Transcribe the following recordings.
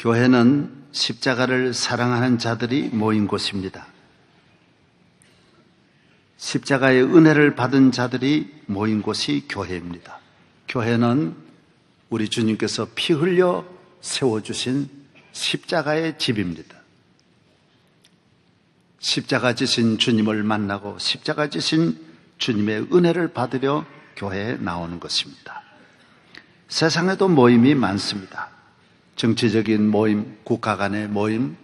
교회는 십자가를 사랑하는 자들이 모인 곳입니다. 십자가의 은혜를 받은 자들이 모인 곳이 교회입니다. 교회는 우리 주님께서 피 흘려 세워주신 십자가의 집입니다. 십자가 지신 주님을 만나고 십자가 지신 주님의 은혜를 받으려 교회에 나오는 것입니다. 세상에도 모임이 많습니다. 정치적인 모임, 국가 간의 모임,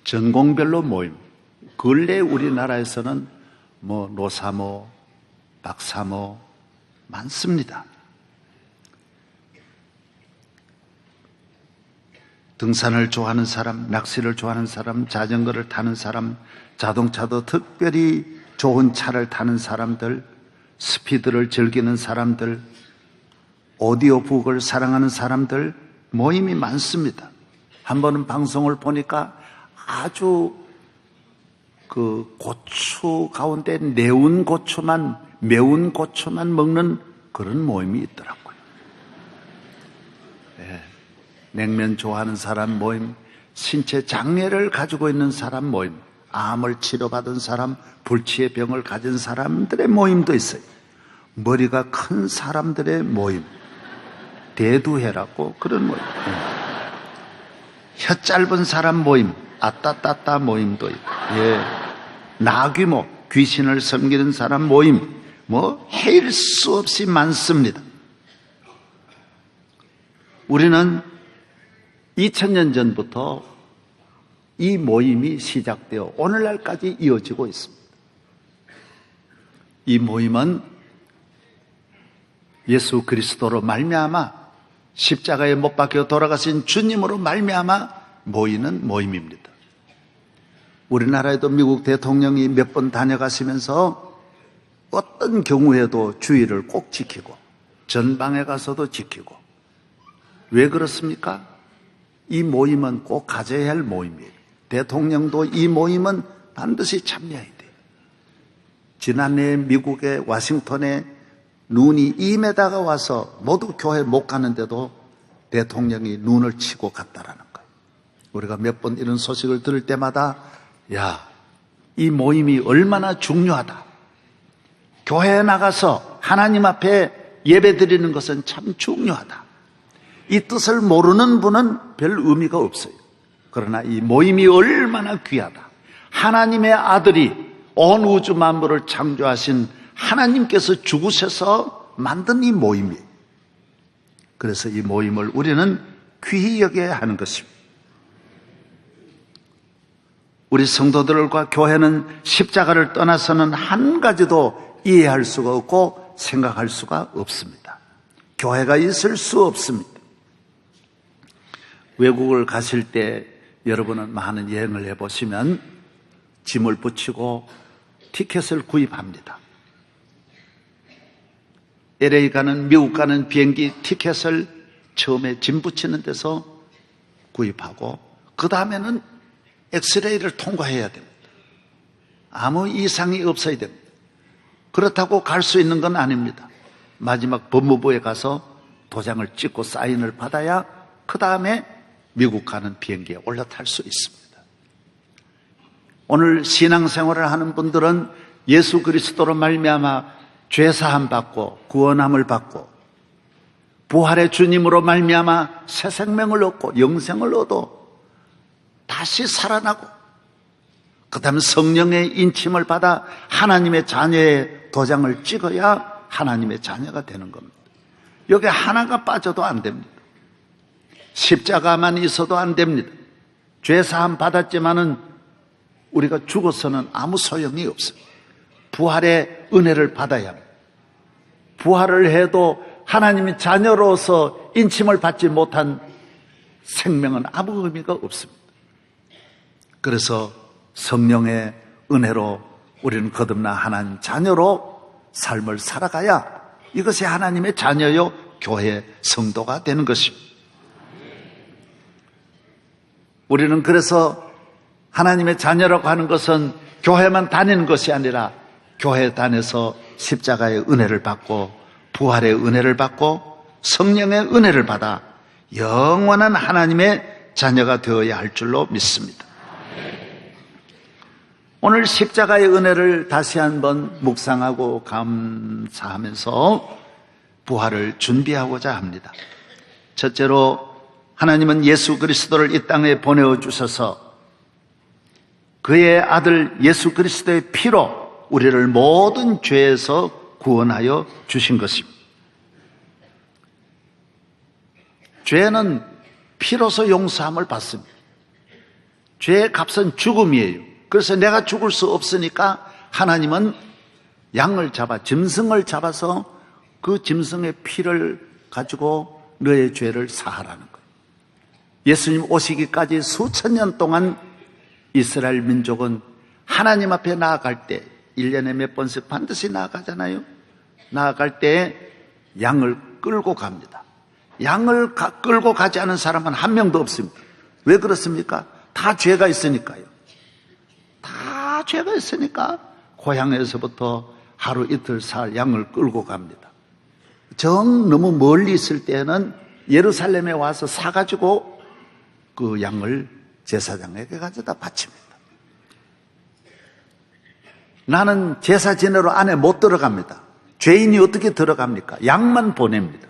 전공별로 모임. 근래 우리나라에서는 노사모, 박사모 많습니다. 등산을 좋아하는 사람, 낚시를 좋아하는 사람, 자전거를 타는 사람, 자동차도 특별히 좋은 차를 타는 사람들, 스피드를 즐기는 사람들, 오디오북을 사랑하는 사람들, 모임이 많습니다. 한 번은 방송을 보니까 아주 고추 가운데 매운 고추만 먹는 그런 모임이 있더라고요. 네. 냉면 좋아하는 사람 모임, 신체 장애를 가지고 있는 사람 모임, 암을 치료받은 사람, 불치의 병을 가진 사람들의 모임도 있어요. 머리가 큰 사람들의 모임, 대두회라고 그런 모임. 혀 짧은 사람 모임, 아따따따 모임도 있고, 나귀모, 귀신을 섬기는 사람 모임, 헤일 수 없이 많습니다. 우리는 2000년 전부터 이 모임이 시작되어 오늘날까지 이어지고 있습니다. 이 모임은 예수 그리스도로 말미암아 십자가에 못 박혀 돌아가신 주님으로 말미암아 모이는 모임입니다. 우리나라에도 미국 대통령이 몇 번 다녀가시면서 어떤 경우에도 주의를 꼭 지키고 전방에 가서도 지키고. 왜 그렇습니까? 이 모임은 꼭 가져야 할 모임이에요. 대통령도 이 모임은 반드시 참여해야 돼요. 지난해 미국의 와싱턴에 눈이 2m가 와서 모두 교회 못 가는데도 대통령이 눈을 치고 갔다라는 거예요. 우리가 몇 번 이런 소식을 들을 때마다 이 모임이 얼마나 중요하다. 교회에 나가서 하나님 앞에 예배 드리는 것은 참 중요하다. 이 뜻을 모르는 분은 별 의미가 없어요. 그러나 이 모임이 얼마나 귀하다. 하나님의 아들이 온 우주 만물을 창조하신 하나님께서 죽으셔서 만든 이 모임이에요. 그래서 이 모임을 우리는 귀히 여겨야 하는 것입니다. 우리 성도들과 교회는 십자가를 떠나서는 한 가지도 이해할 수가 없고 생각할 수가 없습니다. 교회가 있을 수 없습니다. 외국을 가실 때 여러분은 많은 여행을 해보시면 짐을 붙이고 티켓을 구입합니다. LA 가는, 미국 가는 비행기 티켓을 처음에 짐 붙이는 데서 구입하고 그 다음에는 엑스레이를 통과해야 됩니다. 아무 이상이 없어야 됩니다. 그렇다고 갈 수 있는 건 아닙니다. 마지막 법무부에 가서 도장을 찍고 사인을 받아야 그 다음에 미국 가는 비행기에 올라탈 수 있습니다. 오늘 신앙생활을 하는 분들은 예수 그리스도로 말미암아 죄사함 받고 구원함을 받고 부활의 주님으로 말미암아 새 생명을 얻고 영생을 얻어 다시 살아나고 그 다음에 성령의 인침을 받아 하나님의 자녀의 도장을 찍어야 하나님의 자녀가 되는 겁니다. 여기 하나가 빠져도 안 됩니다. 십자가만 있어도 안 됩니다. 죄사함 받았지만은 우리가 죽어서는 아무 소용이 없어요. 부활의 은혜를 받아야 합니다. 부활을 해도 하나님의 자녀로서 인침을 받지 못한 생명은 아무 의미가 없습니다. 그래서 성령의 은혜로 우리는 거듭나 하나님 자녀로 삶을 살아가야 이것이 하나님의 자녀요 교회 성도가 되는 것입니다. 우리는 그래서 하나님의 자녀라고 하는 것은 교회만 다니는 것이 아니라 교회 다녀서 십자가의 은혜를 받고 부활의 은혜를 받고 성령의 은혜를 받아 영원한 하나님의 자녀가 되어야 할 줄로 믿습니다. 오늘 십자가의 은혜를 다시 한번 묵상하고 감사하면서 부활을 준비하고자 합니다. 첫째로 하나님은 예수 그리스도를 이 땅에 보내주셔서 그의 아들 예수 그리스도의 피로 우리를 모든 죄에서 구원하여 주신 것입니다. 죄는 피로서 용서함을 받습니다. 죄의 값은 죽음이에요. 그래서 내가 죽을 수 없으니까 하나님은 양을 잡아, 짐승을 잡아서 그 짐승의 피를 가지고 너의 죄를 사하라는 거예요. 예수님 오시기까지 수천 년 동안 이스라엘 민족은 하나님 앞에 나아갈 때 1년에 몇 번씩 반드시 나아가잖아요. 나아갈 때 양을 끌고 갑니다. 양을 끌고 가지 않은 사람은 한 명도 없습니다. 왜 그렇습니까? 다 죄가 있으니까요. 다 죄가 있으니까 고향에서부터 하루 이틀 살 양을 끌고 갑니다. 정 너무 멀리 있을 때는 예루살렘에 와서 사가지고 그 양을 제사장에게 가져다 바칩니다. 나는 제사 지내러 안에 못 들어갑니다. 죄인이 어떻게 들어갑니까? 양만 보냅니다.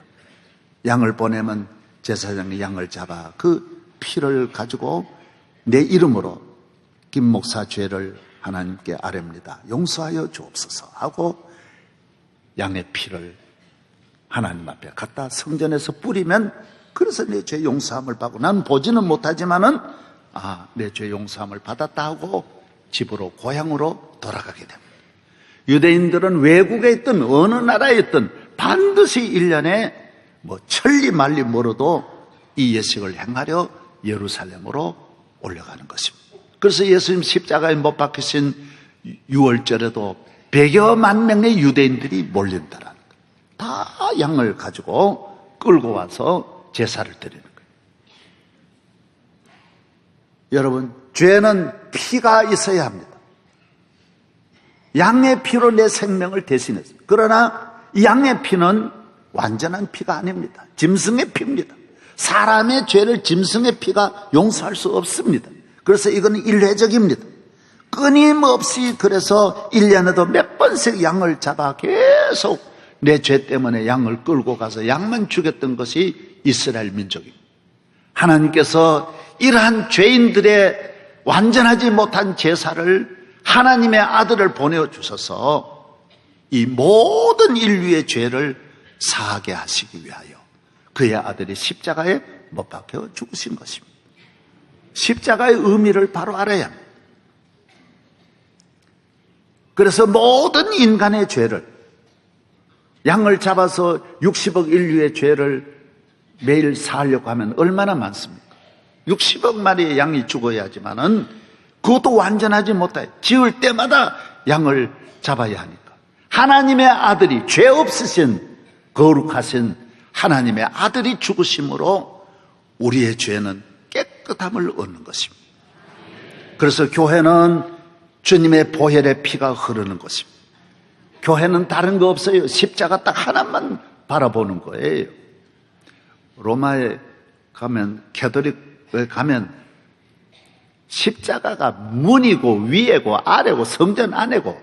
양을 보내면 제사장이 양을 잡아 그 피를 가지고 내 이름으로 김 목사 죄를 하나님께 아뢰옵니다. 용서하여 주옵소서 하고 양의 피를 하나님 앞에 갖다 성전에서 뿌리면 그래서 내 죄 용서함을 받고 난 보지는 못하지만은 내 죄 용서함을 받았다 하고 집으로 고향으로 돌아가게 됩니다. 유대인들은 외국에 있든 어느 나라에 있든 반드시 1년에 천리 만리 멀어도 이 예식을 행하려 예루살렘으로 올라가는 것입니다. 그래서 예수님 십자가에 못 박히신 6월절에도 100여만 명의 유대인들이 몰린다라는 거예요. 다 양을 가지고 끌고 와서 제사를 드리는 거예요. 여러분, 죄는 피가 있어야 합니다. 양의 피로 내 생명을 대신했어요. 그러나 이 양의 피는 완전한 피가 아닙니다. 짐승의 피입니다. 사람의 죄를 짐승의 피가 용서할 수 없습니다. 그래서 이건 일회적입니다. 끊임없이 그래서 1년에도 몇 번씩 양을 잡아 계속 내 죄 때문에 양을 끌고 가서 양만 죽였던 것이 이스라엘 민족입니다. 하나님께서 이러한 죄인들의 완전하지 못한 제사를 하나님의 아들을 보내주셔서 이 모든 인류의 죄를 사하게 하시기 위하여 그의 아들이 십자가에 못 박혀 죽으신 것입니다. 십자가의 의미를 바로 알아야 합니다. 그래서 모든 인간의 죄를 양을 잡아서 60억 인류의 죄를 매일 사하려고 하면 얼마나 많습니까? 60억 마리의 양이 죽어야 하지만은 그것도 완전하지 못해. 지을 때마다 양을 잡아야 하니까. 하나님의 아들이 죄 없으신 거룩하신 하나님의 아들이 죽으심으로 우리의 죄는 깨끗함을 얻는 것입니다. 그래서 교회는 주님의 보혈의 피가 흐르는 것입니다. 교회는 다른 거 없어요. 십자가 딱 하나만 바라보는 거예요. 로마에 가면, 캐톨릭에 가면 십자가가 문이고 위에고 아래고 성전 안에고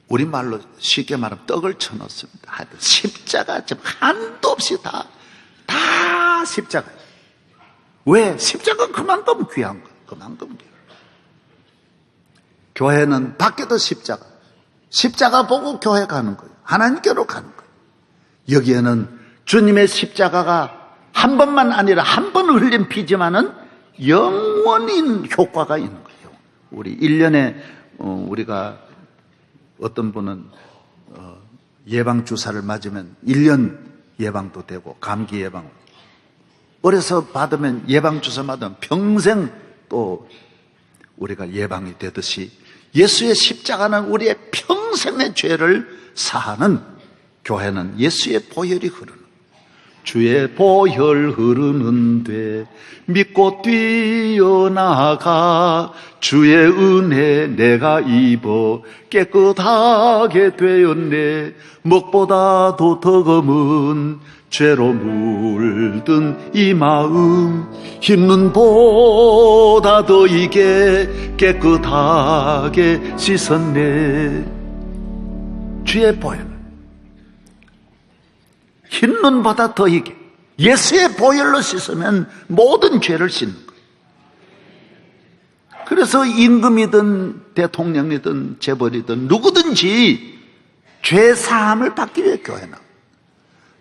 우리말로 쉽게 말하면 떡을 쳐놓습니다. 하여튼 십자가 좀 한도 없이 다 십자가예요. 왜? 십자가는 그만큼 귀한 거예요. 그만큼 귀한 거예요. 교회는 밖에도 십자가. 십자가 보고 교회 가는 거예요. 하나님께로 가는 거예요. 여기에는 주님의 십자가가 한 번만 아니라 한 번 흘린 피지만은 영원인 효과가 있는 거예요. 우리 1년에 우리가 어떤 분은 예방주사를 맞으면 1년 예방도 되고 감기 예방. 어려서 받으면 예방주사 맞으면 평생 또 우리가 예방이 되듯이 예수의 십자가는 우리의 평생의 죄를 사하는 교회는 예수의 보혈이 흐르는 주의 보혈 흐르는데 믿고 뛰어나가 주의 은혜 내가 입어 깨끗하게 되었네. 먹보다도 더 검은 죄로 물든 이 마음 흰 눈보다 더 이게 깨끗하게 씻었네. 주의 보혈, 흰 눈보다 더 이게 예수의 보혈로 씻으면 모든 죄를 씻는 거예요. 그래서 임금이든 대통령이든 재벌이든 누구든지 죄 사함을 받기 위해 교회 나와요.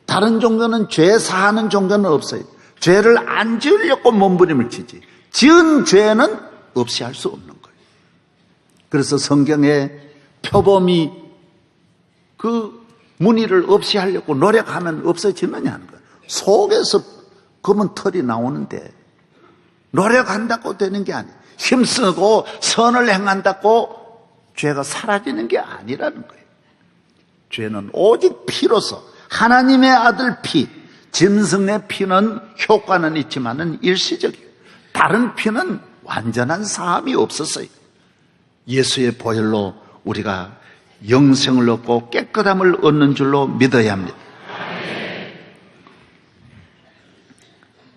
다른 종교는 죄 사하는 종교는 없어요. 죄를 안 지으려고 몸부림을 치지 지은 죄는 없이 할 수 없는 거예요. 그래서 성경에 표범이 그 무늬를 없이 하려고 노력하면 없어지느냐 하는 거예요. 속에서 검은 털이 나오는데 노력한다고 되는 게 아니에요. 힘쓰고 선을 행한다고 죄가 사라지는 게 아니라는 거예요. 죄는 오직 피로서 하나님의 아들 피, 짐승의 피는 효과는 있지만은 일시적이에요. 다른 피는 완전한 사함이 없었어요. 예수의 보혈로 우리가 영생을 얻고 깨끗함을 얻는 줄로 믿어야 합니다.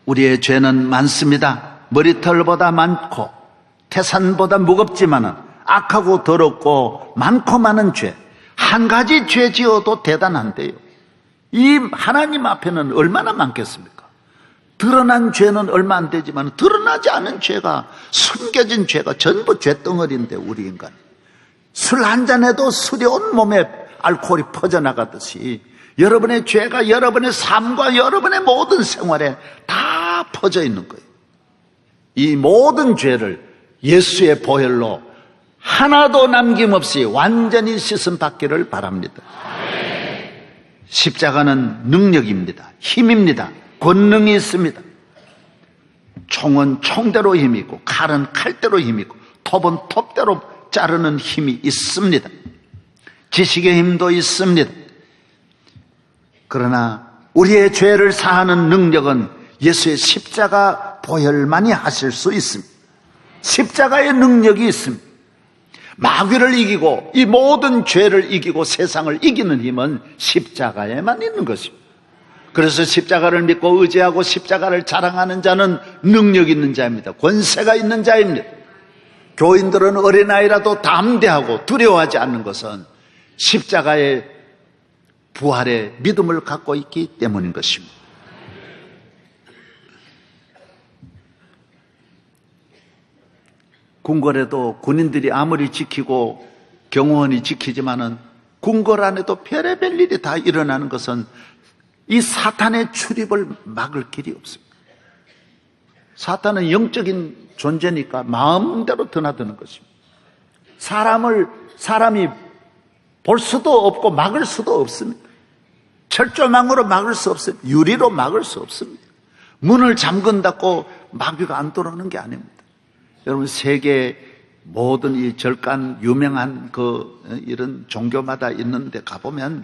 우리의 죄는 많습니다. 머리털보다 많고 태산보다 무겁지만은 악하고 더럽고 많고 많은 죄, 한 가지 죄 지어도 대단한데요, 이 하나님 앞에는 얼마나 많겠습니까? 드러난 죄는 얼마 안 되지만 드러나지 않은 죄가, 숨겨진 죄가 전부 죄덩어리인데 우리 인간 술 한 잔해도 술이 온 몸에 알코올이 퍼져나가듯이 여러분의 죄가 여러분의 삶과 여러분의 모든 생활에 다 퍼져 있는 거예요. 이 모든 죄를 예수의 보혈로 하나도 남김없이 완전히 씻음 받기를 바랍니다. 십자가는 능력입니다. 힘입니다. 권능이 있습니다. 총은 총대로 힘이고 칼은 칼대로 힘이고 톱은 톱대로 자르는 힘이 있습니다. 지식의 힘도 있습니다. 그러나 우리의 죄를 사하는 능력은 예수의 십자가 보혈만이 하실 수 있습니다. 십자가의 능력이 있습니다. 마귀를 이기고 이 모든 죄를 이기고 세상을 이기는 힘은 십자가에만 있는 것입니다. 그래서 십자가를 믿고 의지하고 십자가를 자랑하는 자는 능력 있는 자입니다. 권세가 있는 자입니다. 교인들은 어린아이라도 담대하고 두려워하지 않는 것은 십자가의 부활의 믿음을 갖고 있기 때문인 것입니다. 궁궐에도 군인들이 아무리 지키고 경호원이 지키지만은 궁궐 안에도 별의별 일이 다 일어나는 것은 이 사탄의 출입을 막을 길이 없습니다. 사탄은 영적인 존재니까 마음대로 드나드는 것입니다. 사람이 볼 수도 없고 막을 수도 없습니다. 철조망으로 막을 수 없습니다. 유리로 막을 수 없습니다. 문을 잠근다고 마귀가 안 들어오는 게 아닙니다. 여러분, 세계 모든 이 절간 유명한 이런 종교마다 있는데 가보면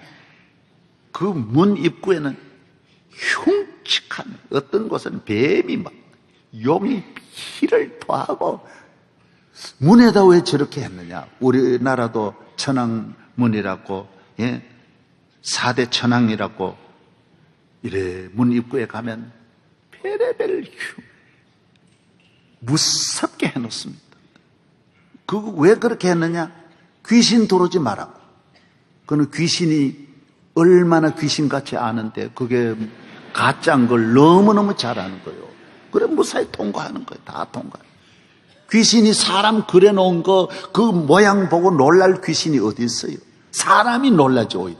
그 문 입구에는 흉측한, 어떤 곳은 뱀이 막 용이 피를 토하고, 문에다 왜 저렇게 했느냐? 우리나라도 천왕문이라고, 4대 천왕이라고, 이래 문 입구에 가면 별의별 무섭게 해놓습니다. 그거 왜 그렇게 했느냐? 귀신 들어오지 말라고. 그는 귀신이 얼마나 귀신같이 아는데 그게 가짜인 걸 너무너무 잘 아는 거예요. 그래 무사히 통과하는 거예요. 다 통과. 귀신이 사람 그려놓은 거 그 모양 보고 놀랄 귀신이 어디 있어요? 사람이 놀라죠 오히려.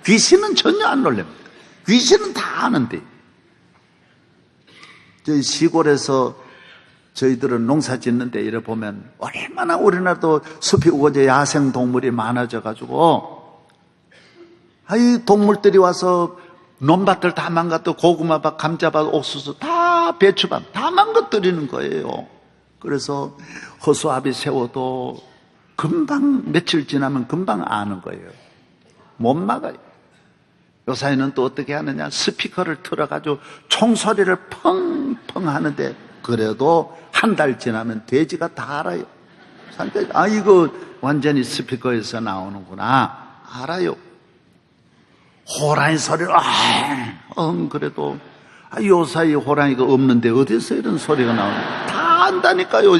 귀신은 전혀 안 놀랍니다. 귀신은 다 아는데. 저희 시골에서 저희들은 농사 짓는데 이래 보면 얼마나 우리나라도 숲이 우거져 야생 동물이 많아져 가지고 이 동물들이 와서 논밭을 다 망가뜨려 고구마밭, 감자밭, 옥수수 다 배추밭 다 망가뜨리는 거예요. 그래서 허수아비 세워도 금방 며칠 지나면 금방 아는 거예요. 못 막아요. 요사이는 또 어떻게 하느냐? 스피커를 틀어가지고 총소리를 펑펑 하는데 그래도 한 달 지나면 돼지가 다 알아요. 이거 완전히 스피커에서 나오는구나. 알아요. 호랑이 소리를 그래도 요사이 호랑이가 없는데 어디서 이런 소리가 나오냐. 다 안다니까요.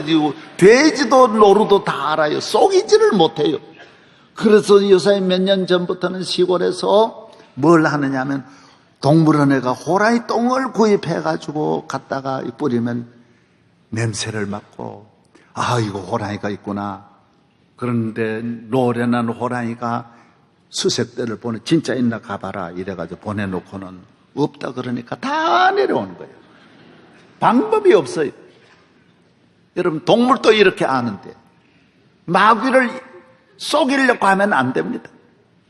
돼지도 노루도 다 알아요. 속이지를 못해요. 그래서 요사이 몇 년 전부터는 시골에서 뭘 하느냐 하면 동물원에 가 호랑이 똥을 구입해가지고 갖다가 뿌리면 냄새를 맡고 이거 호랑이가 있구나. 그런데 노련한 호랑이가 수색대를 보내 진짜 있나 가봐라 이래가지고 보내놓고는 없다 그러니까 다 내려오는 거예요. 방법이 없어요. 여러분 동물도 이렇게 아는데 마귀를 속이려고 하면 안 됩니다.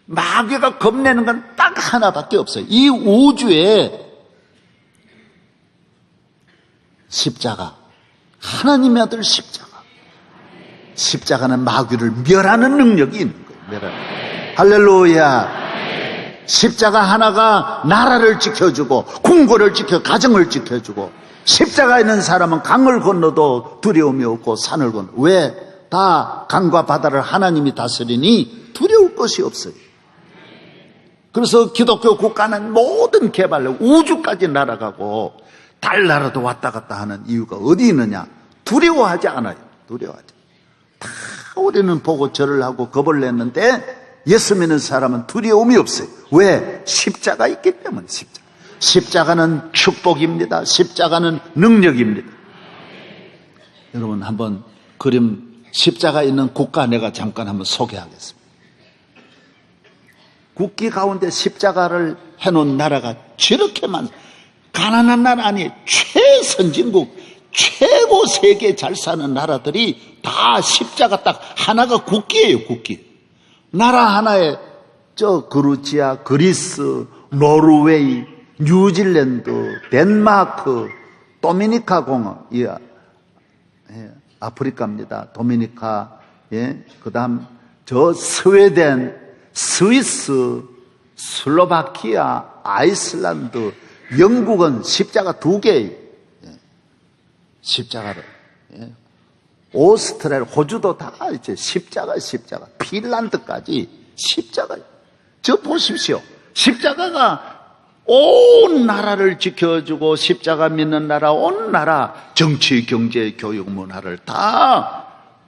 마귀가 겁내는 건 딱 하나밖에 없어요. 이 우주에 십자가, 하나님의 아들 십자가는 마귀를 멸하는 능력이 있는 거예요. 할렐루야. 십자가 하나가 나라를 지켜주고 궁궐을 지켜 가정을 지켜주고 십자가 있는 사람은 강을 건너도 두려움이 없고 산을 건너. 왜? 다 강과 바다를 하나님이 다스리니 두려울 것이 없어요. 그래서 기독교 국가는 모든 개발로 우주까지 날아가고 달나라도 왔다 갔다 하는 이유가 어디 있느냐? 두려워하지 않아요. 두려워하지. 다 우리는 보고 절을 하고 겁을 냈는데 예수 믿는 사람은 두려움이 없어요. 왜? 십자가 있기 때문에. 십자가는 축복입니다. 십자가는 능력입니다. 여러분 한번 그림 십자가 있는 국가 내가 잠깐 한번 소개하겠습니다. 국기 가운데 십자가를 해놓은 나라가 저렇게만 가난한 나라 아니에요. 최선진국 최고 세계 잘 사는 나라들이 다 십자가 딱 하나가 국기예요. 국기. 나라 하나에 그루지아, 그리스, 노르웨이, 뉴질랜드, 덴마크, 도미니카 공화, 아프리카입니다. 도미니카, 그다음 스웨덴, 스위스, 슬로바키아, 아이슬란드, 영국은 십자가 2개예요. 십자가를. 오스트레일리아, 호주도 다 이제 십자가. 핀란드까지 십자가예요. 저 보십시오. 십자가가 온 나라를 지켜주고 십자가 믿는 나라, 온 나라 정치, 경제, 교육, 문화를 다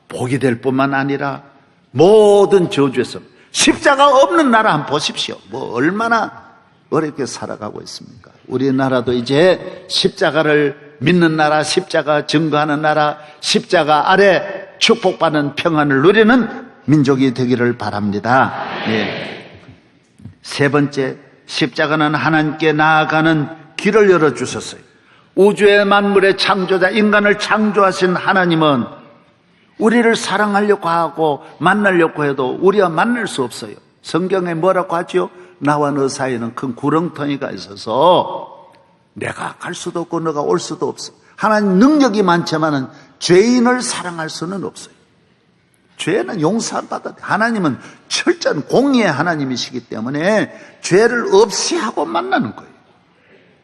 복이 될 뿐만 아니라 모든 저주에서 십자가 없는 나라 한번 보십시오. 얼마나 어렵게 살아가고 있습니까? 우리나라도 이제 십자가를 믿는 나라, 십자가 증거하는 나라, 십자가 아래 축복받는 평안을 누리는 민족이 되기를 바랍니다. 세 번째, 십자가는 하나님께 나아가는 길을 열어주셨어요. 우주의 만물의 창조자, 인간을 창조하신 하나님은 우리를 사랑하려고 하고 만나려고 해도 우리와 만날 수 없어요. 성경에 뭐라고 하죠? 나와 너 사이에는 큰 구렁텅이가 있어서 내가 갈 수도 없고 너가 올 수도 없어. 하나님 능력이 많지만은 죄인을 사랑할 수는 없어요. 죄는 용서받아야 돼. 하나님은 철저한 공의의 하나님이시기 때문에 죄를 없이 하고 만나는 거예요.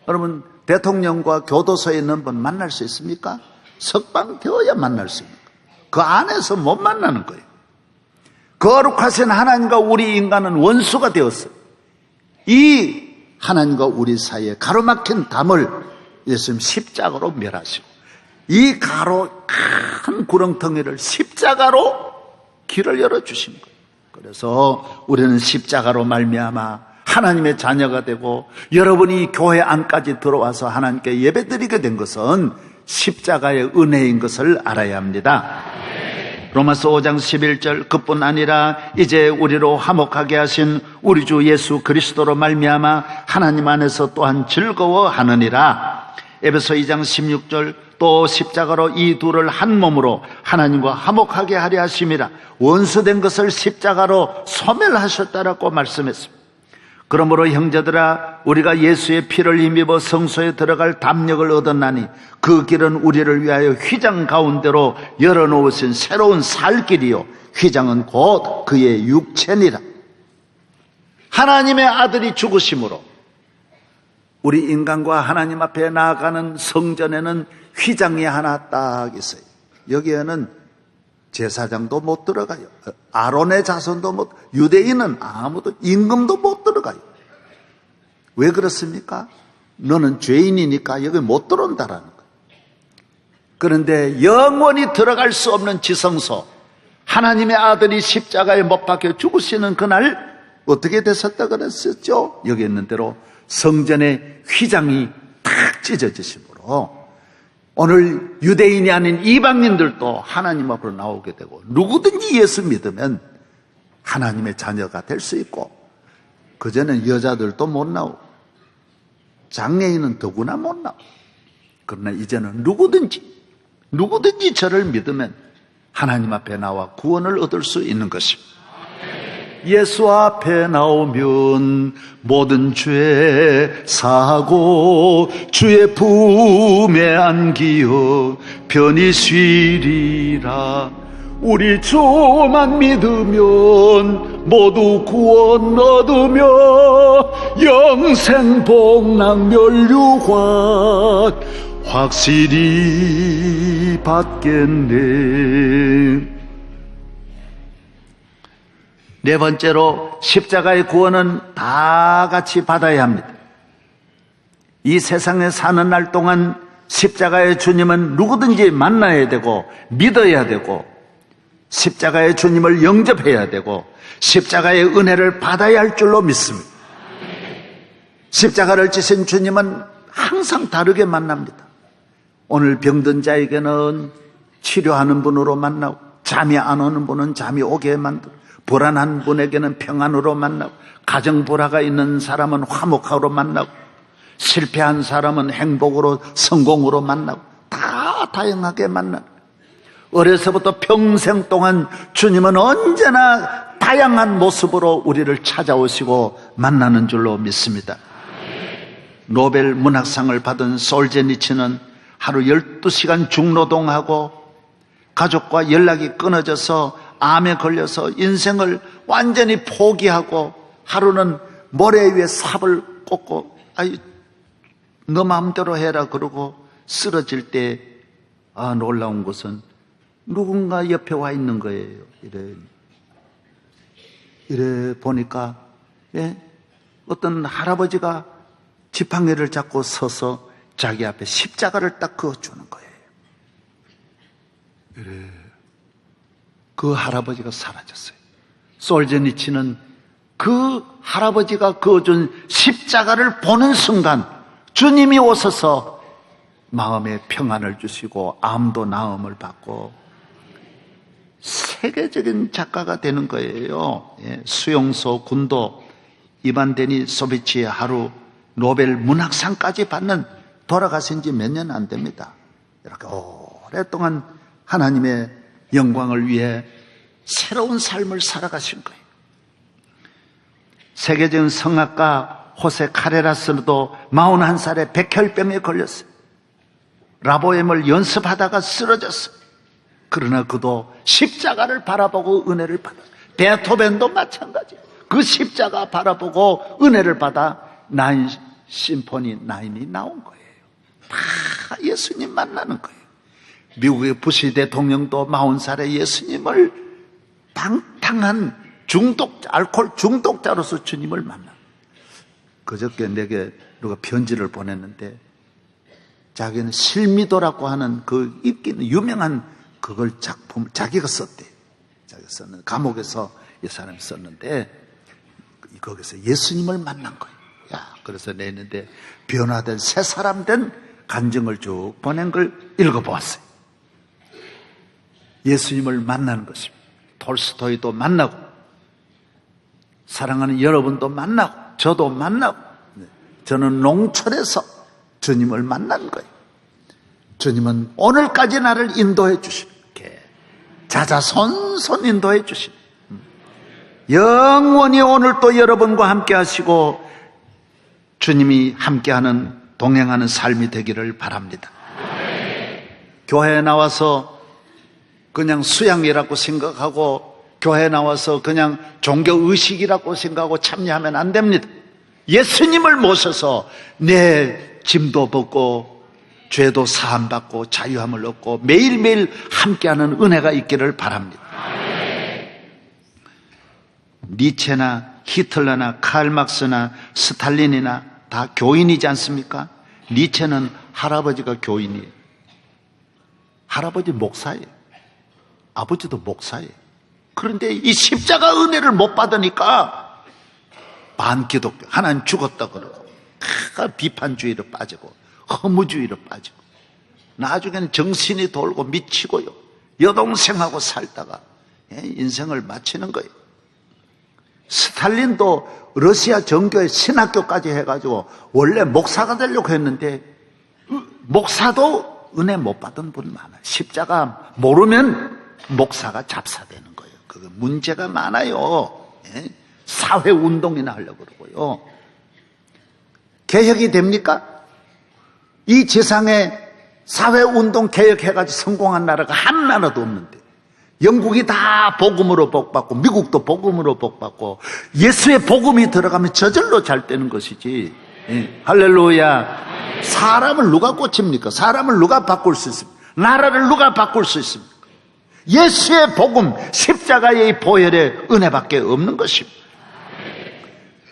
여러분 대통령과 교도소에 있는 분 만날 수 있습니까? 석방되어야 만날 수 있습니까? 그 안에서 못 만나는 거예요. 거룩하신 하나님과 우리 인간은 원수가 되었어요. 이 하나님과 우리 사이에 가로막힌 담을 예수님 십자가로 멸하시고 이 큰 구렁텅이를 십자가로 길을 열어주신 거예요. 그래서 우리는 십자가로 말미암아 하나님의 자녀가 되고 여러분이 교회 안까지 들어와서 하나님께 예배드리게 된 것은 십자가의 은혜인 것을 알아야 합니다. 로마서 5장 11절 그뿐 아니라 이제 우리로 화목하게 하신 우리 주 예수 그리스도로 말미암아 하나님 안에서 또한 즐거워하느니라. 에베소 2장 16절 또 십자가로 이 둘을 한 몸으로 하나님과 화목하게 하려 하심이라. 원수된 것을 십자가로 소멸하셨다라고 말씀했습니다. 그러므로 형제들아 우리가 예수의 피를 힘입어 성소에 들어갈 담력을 얻었나니 그 길은 우리를 위하여 휘장 가운데로 열어놓으신 새로운 살 길이요 휘장은 곧 그의 육체니라. 하나님의 아들이 죽으심으로 우리 인간과 하나님 앞에 나아가는 성전에는 휘장이 하나 딱 있어요. 여기에는 제사장도 못 들어가요. 아론의 자손도 못, 유대인은 아무도 임금도 못 들어가요. 왜 그렇습니까? 너는 죄인이니까 여기 못 들어온다라는 거예요. 그런데 영원히 들어갈 수 없는 지성소, 하나님의 아들이 십자가에 못 박혀 죽으시는 그날 어떻게 됐었다 그랬었죠? 여기 있는 대로 성전의 휘장이 탁 찢어지심으로 오늘 유대인이 아닌 이방인들도 하나님 앞으로 나오게 되고, 누구든지 예수 믿으면 하나님의 자녀가 될 수 있고, 그전엔 여자들도 못 나오고 장애인은 더구나 못 나오고, 그러나 이제는 누구든지 저를 믿으면 하나님 앞에 나와 구원을 얻을 수 있는 것입니다. 예수 앞에 나오면 모든 죄 사하고 주의 품에 안기어 편히 쉬리라. 우리 주만 믿으면 모두 구원 얻으며 영생 복락 멸류관 확실히 받겠네. 네 번째로 십자가의 구원은 다 같이 받아야 합니다. 이 세상에 사는 날 동안 십자가의 주님은 누구든지 만나야 되고 믿어야 되고 십자가의 주님을 영접해야 되고 십자가의 은혜를 받아야 할 줄로 믿습니다. 십자가를 지신 주님은 항상 다르게 만납니다. 오늘 병든 자에게는 치료하는 분으로 만나고, 잠이 안 오는 분은 잠이 오게 만들고, 불안한 분에게는 평안으로 만나고, 가정불화가 있는 사람은 화목하로 만나고, 실패한 사람은 행복으로 성공으로 만나고, 다 다양하게 만나고, 어려서부터 평생 동안 주님은 언제나 다양한 모습으로 우리를 찾아오시고 만나는 줄로 믿습니다. 노벨 문학상을 받은 솔제니치는 하루 12시간 중노동하고 가족과 연락이 끊어져서 암에 걸려서 인생을 완전히 포기하고 하루는 모래 위에 삽을 꽂고 너 마음대로 해라 그러고 쓰러질 때 놀라운 것은 누군가 옆에 와 있는 거예요. 이래 보니까 어떤 할아버지가 지팡이를 잡고 서서 자기 앞에 십자가를 딱 그어주는 거예요. 그 할아버지가 사라졌어요. 솔제니치는 그 할아버지가 그어준 십자가를 보는 순간 주님이 오셔서 마음에 평안을 주시고 암도 나음을 받고 세계적인 작가가 되는 거예요. 수용소, 군도, 이반 데니소비치의 하루 노벨 문학상까지 받는, 돌아가신 지 몇 년 안 됩니다. 이렇게 오랫동안 하나님의 영광을 위해 새로운 삶을 살아가신 거예요. 세계적인 성악가 호세 카레라스도 41살에 백혈병에 걸렸어요. 라보엠을 연습하다가 쓰러졌어요. 그러나 그도 십자가를 바라보고 은혜를 받아. 베토벤도 마찬가지. 그 십자가 바라보고 은혜를 받아 9 심포니 9이 나온 거예요. 다 예수님 만나는 거예요. 미국의 부시 대통령도 40살에 예수님을 방탕한 알코올 중독자로서 주님을 만나. 그저께 내게 누가 편지를 보냈는데 자기는 실미도라고 하는 그 있기는 유명한 그걸 작품 자기가 썼대. 자기가 썼는데 감옥에서 이 사람이 썼는데 거기서 예수님을 만난 거예요. 그래서 내는데 변화된 새 사람 된 간증을 쭉 보낸 걸 읽어보았어요. 예수님을 만나는 것입니다. 톨스토이도 만나고 사랑하는 여러분도 만나고 저도 만나고 저는 농촌에서 주님을 만난 거예요. 주님은 오늘까지 나를 인도해 주시게 자자손손 인도해 주시네. 영원히 오늘도 여러분과 함께 하시고 주님이 함께하는 동행하는 삶이 되기를 바랍니다. 교회에 나와서 그냥 수양이라고 생각하고 교회에 나와서 그냥 종교의식이라고 생각하고 참여하면 안 됩니다. 예수님을 모셔서 내 짐도 벗고 죄도 사함받고 자유함을 얻고 매일매일 함께하는 은혜가 있기를 바랍니다. 니체나 히틀러나 칼막스나 스탈린이나 다 교인이지 않습니까? 니체는 할아버지가 교인이에요. 할아버지 목사예요. 아버지도 목사예요. 그런데 이 십자가 은혜를 못 받으니까 반기독교, 하나님 죽었다 그러고 비판주의로 빠지고 허무주의로 빠지고 나중에는 정신이 돌고 미치고요. 여동생하고 살다가 인생을 마치는 거예요. 스탈린도 러시아 정교회 신학교까지 해가지고 원래 목사가 되려고 했는데 목사도 은혜 못 받은 분 많아요. 십자가 모르면 목사가 잡사되는 거예요. 그 문제가 많아요. 사회운동이나 하려고 그러고요. 개혁이 됩니까? 이 세상에 사회운동 개혁해가지고 성공한 나라가 한 나라도 없는데 영국이 다 복음으로 복받고 미국도 복음으로 복받고 예수의 복음이 들어가면 저절로 잘 되는 것이지. 할렐루야. 사람을 누가 고칩니까? 사람을 누가 바꿀 수 있습니까? 나라를 누가 바꿀 수 있습니까? 예수의 복음, 십자가의 보혈의 은혜밖에 없는 것입니다.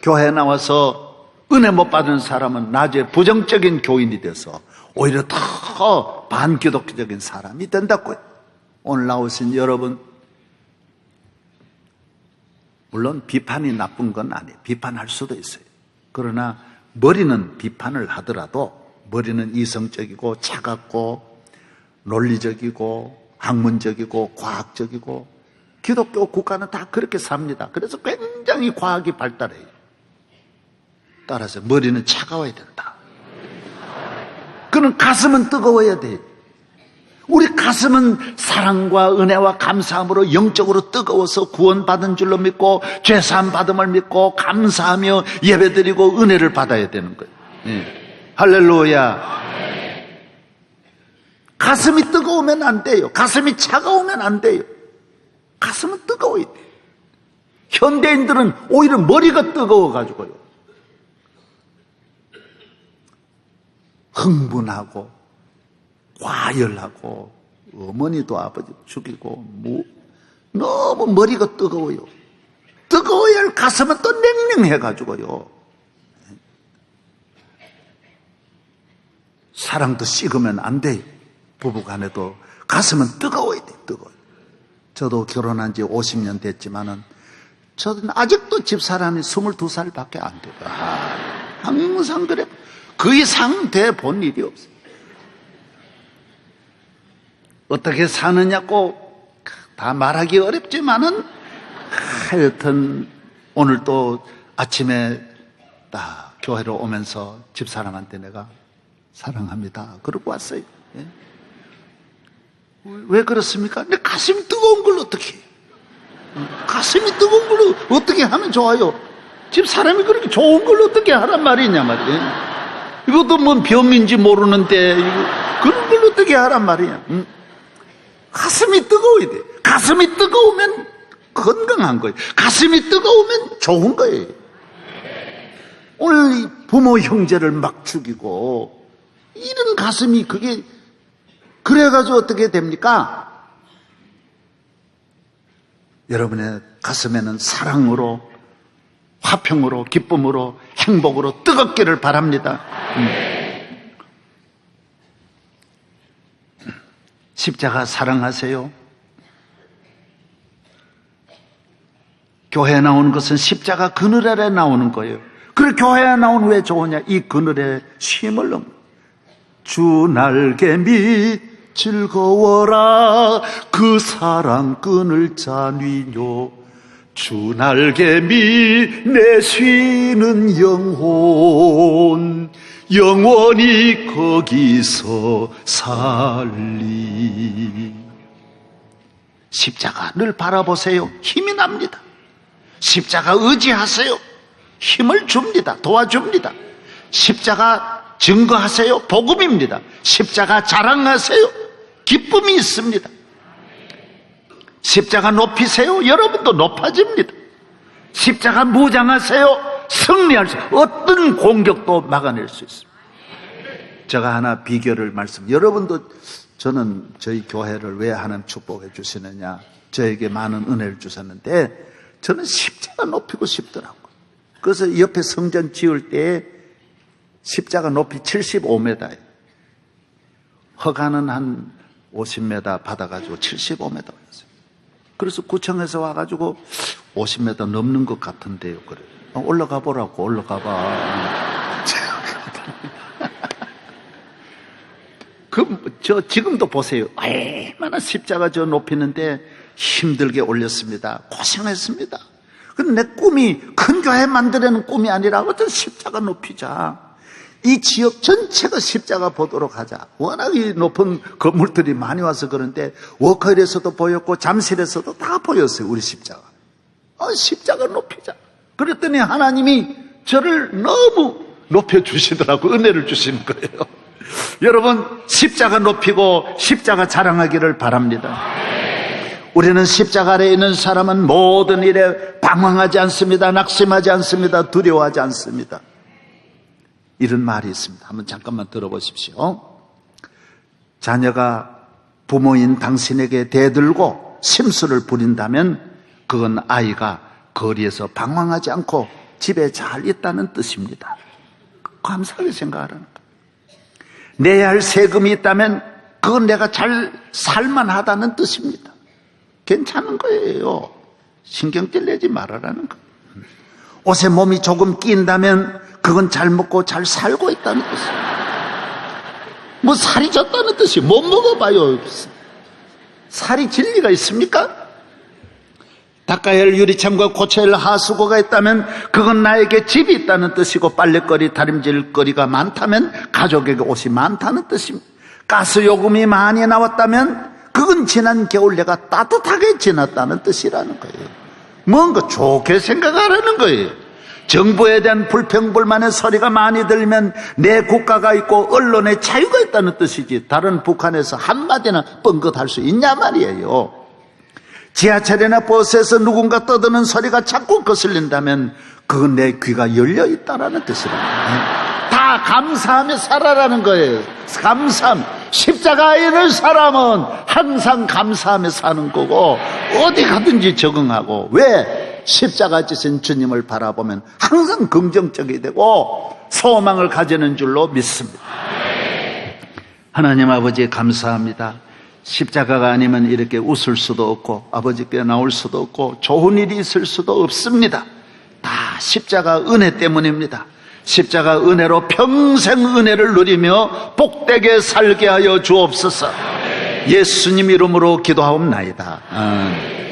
교회에 나와서 은혜 못 받은 사람은 나중에 부정적인 교인이 돼서 오히려 더 반기독교적인 사람이 된다고요. 오늘 나오신 여러분, 물론 비판이 나쁜 건 아니에요. 비판할 수도 있어요. 그러나 머리는 비판을 하더라도 머리는 이성적이고 차갑고 논리적이고 학문적이고 과학적이고 기독교 국가는 다 그렇게 삽니다. 그래서 굉장히 과학이 발달해요. 따라서 머리는 차가워야 된다. 그는 가슴은 뜨거워야 돼요. 우리 가슴은 사랑과 은혜와 감사함으로 영적으로 뜨거워서 구원받은 줄로 믿고 죄사함 받음을 믿고 감사하며 예배드리고 은혜를 받아야 되는 거예요. 할렐루야. 가슴이 뜨거우면 안 돼요. 가슴이 차가우면 안 돼요. 가슴은 뜨거워야 돼요. 현대인들은 오히려 머리가 뜨거워가지고요. 흥분하고 과열하고 어머니도 아버지도 죽이고 너무 머리가 뜨거워요. 뜨거워야 할 가슴은 또 냉랭해가지고요. 사랑도 식으면 안 돼요. 부부간에도 가슴은 뜨거워야 돼요. 뜨거워요. 저도 결혼한 지 50년 됐지만은 저는 아직도 집사람이 22살밖에 안 돼요. 항상 그래. 그 이상 돼 본 일이 없어요. 어떻게 사느냐고 다 말하기 어렵지만은 하여튼 오늘 또 아침에 딱 교회로 오면서 집사람한테 내가 사랑합니다 그러고 왔어요. 예? 왜 그렇습니까? 내 가슴이 뜨거운 걸 어떻게 해요? 가슴이 뜨거운 걸 어떻게 하면 좋아요? 집사람이 그렇게 좋은 걸 어떻게 하란 말이냐 말이에요. 이것도 뭔 병인지 모르는데 그런 걸 어떻게 하란 말이야. 가슴이 뜨거워야 돼. 가슴이 뜨거우면 건강한 거예요. 가슴이 뜨거우면 좋은 거예요. 오늘 부모 형제를 막 죽이고 이런 가슴이 그게 그래가지고 어떻게 됩니까? 여러분의 가슴에는 사랑으로 화평으로 기쁨으로 행복으로 뜨겁기를 바랍니다. 십자가 사랑하세요. 교회에 나오는 것은 십자가 그늘 아래 나오는 거예요. 그래 교회에 나오는 왜 좋으냐? 이 그늘에 쉼을 넣는 주 날개미 즐거워라 그 사랑 끈을 짜뉘뇨 주 날개미 내 쉬는 영혼 영원히 거기서 살리. 십자가를 바라보세요. 힘이 납니다. 십자가 의지하세요. 힘을 줍니다. 도와줍니다. 십자가 증거하세요. 복음입니다. 십자가 자랑하세요. 기쁨이 있습니다. 십자가 높이세요. 여러분도 높아집니다. 십자가 무장하세요. 승리할 수, 어떤 공격도 막아낼 수 있습니다. 제가 하나 비결을 여러분도 저는 저희 교회를 왜 하나님 축복해 주시느냐, 저에게 많은 은혜를 주셨는데 저는 십자가 높이고 싶더라고요. 그래서 옆에 성전 지을 때 십자가 높이 75m예요. 허가는 한 50m 받아가지고 75m 왔어요. 그래서 구청에서 와가지고 50m 넘는 것 같은데요. 그래. 올라가 보라고, 올라가 봐. 지금도 보세요. 얼마나 십자가 저 높이는데 힘들게 올렸습니다. 고생했습니다. 근데 내 꿈이 큰 교회 만들려는 꿈이 아니라 어떤 십자가 높이자. 이 지역 전체가 십자가 보도록 하자. 워낙 이 높은 건물들이 많이 와서 그런데 워커힐에서도 보였고 잠실에서도 다 보였어요. 우리 십자가. 십자가 높이자. 그랬더니 하나님이 저를 너무 높여주시더라고. 은혜를 주시는 거예요. 여러분, 십자가 높이고 십자가 자랑하기를 바랍니다. 우리는 십자가 아래에 있는 사람은 모든 일에 방황하지 않습니다. 낙심하지 않습니다. 두려워하지 않습니다. 이런 말이 있습니다. 한번 잠깐만 들어보십시오. 자녀가 부모인 당신에게 대들고 심술을 부린다면 그건 아이가 거리에서 방황하지 않고 집에 잘 있다는 뜻입니다. 감사하게 생각하라는 거예요. 내야 할 세금이 있다면 그건 내가 잘 살만하다는 뜻입니다. 괜찮은 거예요. 신경질 내지 말아라는 거예요. 옷에 몸이 조금 끼인다면 그건 잘 먹고 잘 살고 있다는 뜻이에요. 뭐 살이 쪘다는 뜻이 못 먹어봐요. 살이 진리가 있습니까? 닦아야 할 유리창과 고쳐야 할 하수구가 있다면 그건 나에게 집이 있다는 뜻이고 빨래거리, 다림질거리가 많다면 가족에게 옷이 많다는 뜻입니다. 가스요금이 많이 나왔다면 그건 지난 겨울 내가 따뜻하게 지났다는 뜻이라는 거예요. 뭔가 좋게 생각하라는 거예요. 정부에 대한 불평불만의 소리가 많이 들면 내 국가가 있고 언론의 자유가 있다는 뜻이지 다른 북한에서 한마디나 뻥긋할 수 있냐 말이에요. 지하철이나 버스에서 누군가 떠드는 소리가 자꾸 거슬린다면 그건 내 귀가 열려 있다라는 뜻이랍니다. 다 감사하며 살아라는 거예요. 감사함. 십자가에 있는 사람은 항상 감사하며 사는 거고 어디 가든지 적응하고 왜? 십자가 지신 주님을 바라보면 항상 긍정적이 되고 소망을 가지는 줄로 믿습니다. 하나님 아버지 감사합니다. 십자가가 아니면 이렇게 웃을 수도 없고 아버지께 나올 수도 없고 좋은 일이 있을 수도 없습니다. 다 십자가 은혜 때문입니다. 십자가 은혜로 평생 은혜를 누리며 복되게 살게 하여 주옵소서. 예수님 이름으로 기도하옵나이다. 아멘.